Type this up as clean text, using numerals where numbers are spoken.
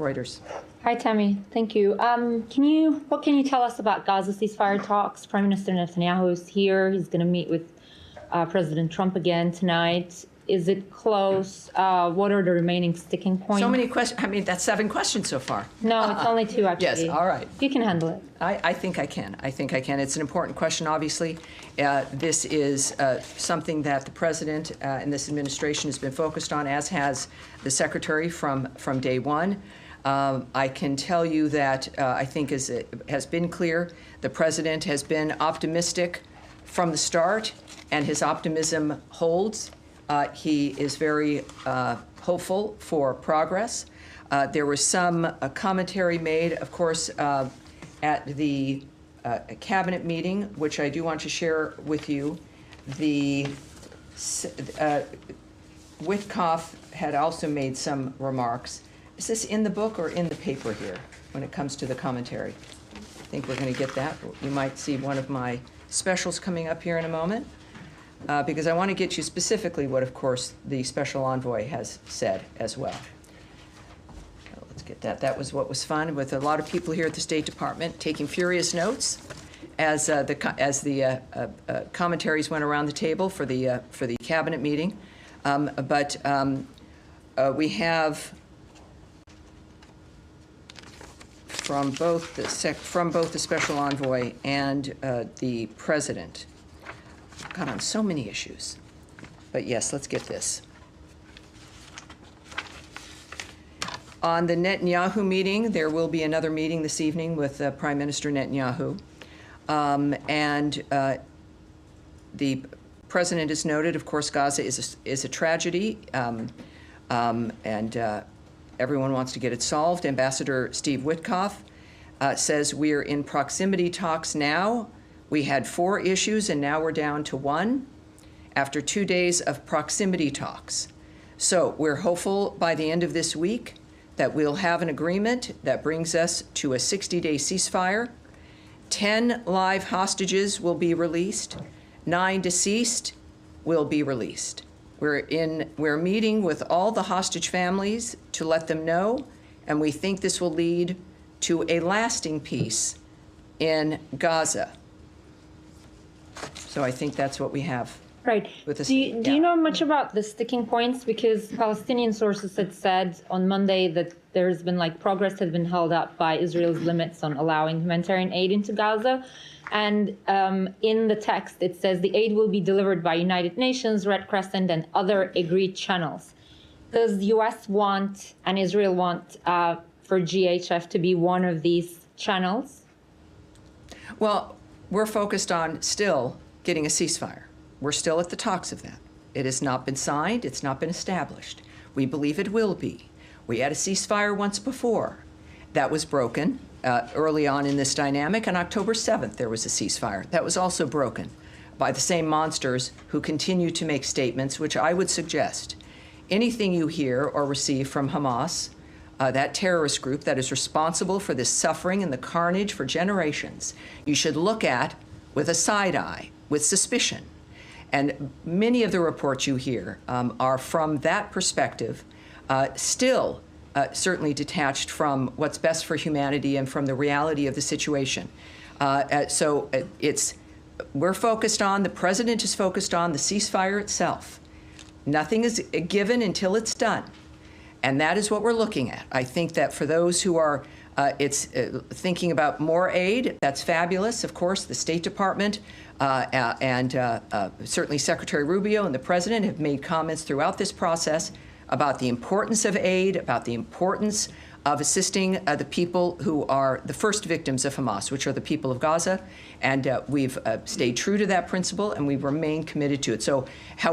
Reuters. Hi, Tammy. Thank you. What can you tell us about Gaza ceasefire talks? Prime Minister Netanyahu is here. He's going to meet with President Trump again tonight. Is it close? What are the remaining sticking points? So many questions. I mean, that's 7 questions so far. No, it's only 2, actually. Yes, all right. You can handle it. I think I can. I think I can. It's an important question, obviously. This is something that the president and this administration has been focused on, as has the secretary from day one. I can tell you that I think, as it has been clear, the president has been optimistic from the start, and his optimism holds. He is very hopeful for progress. There was some commentary made, of course, at the cabinet meeting, which I do want to share with you. The Witoff had also made some remarks. Is this in the book or in the paper here when it comes to the commentary? I think we're going to get that. You might see one of my specials coming up here in a moment. Because I want to get you specifically what, of course, the Special Envoy has said as well. So let's get that. That was what was fun, with a lot of people here at the State Department taking furious notes as the commentaries went around the table for the cabinet meeting. We have from both the Special Envoy and the President. Got on so many issues. But yes, let's get this. On the Netanyahu meeting, there will be another meeting this evening with Prime Minister Netanyahu. The president has noted, of course, Gaza is a tragedy, and everyone wants to get it solved. Ambassador Steve Witoff says we're in proximity talks now. We had 4 issues, and now we're down to 1 after 2 days of proximity talks. So we're hopeful by the end of this week that we'll have an agreement that brings us to a 60-day ceasefire. 10 live hostages will be released. 9 deceased will be released. We're meeting with all the hostage families to let them know, and we think this will lead to a lasting peace in Gaza. So I think that's what we have. Right. Do you know much about the sticking points? Because Palestinian sources had said on Monday that there's been progress has been held up by Israel's limits on allowing humanitarian aid into Gaza. And in the text, it says the aid will be delivered by United Nations, Red Crescent, and other agreed channels. Does the U.S. want and Israel want for GHF to be one of these channels? Well, we're focused on still getting a ceasefire. We're still at the talks of that. It has not been signed. It's not been established. We believe it will be. We had a ceasefire once before. That was broken early on in this dynamic. On October 7th, there was a ceasefire. That was also broken by the same monsters who continue to make statements, which I would suggest anything you hear or receive from Hamas, that terrorist group that is responsible for this suffering and the carnage for generations, you should look at with a side eye, with suspicion. And many of the reports you hear are from that perspective, still certainly detached from what's best for humanity and from the reality of the situation. We're focused on, the president is focused on the ceasefire itself. Nothing is given until it's done. And that is what we're looking at. I think that for those who are thinking about more aid, that's fabulous. Of course, the State Department and certainly Secretary Rubio and the President have made comments throughout this process about the importance of aid, about the importance of assisting the people who are the first victims of Hamas, which are the people of Gaza. And we've stayed true to that principle, and we remain committed to it. So, however,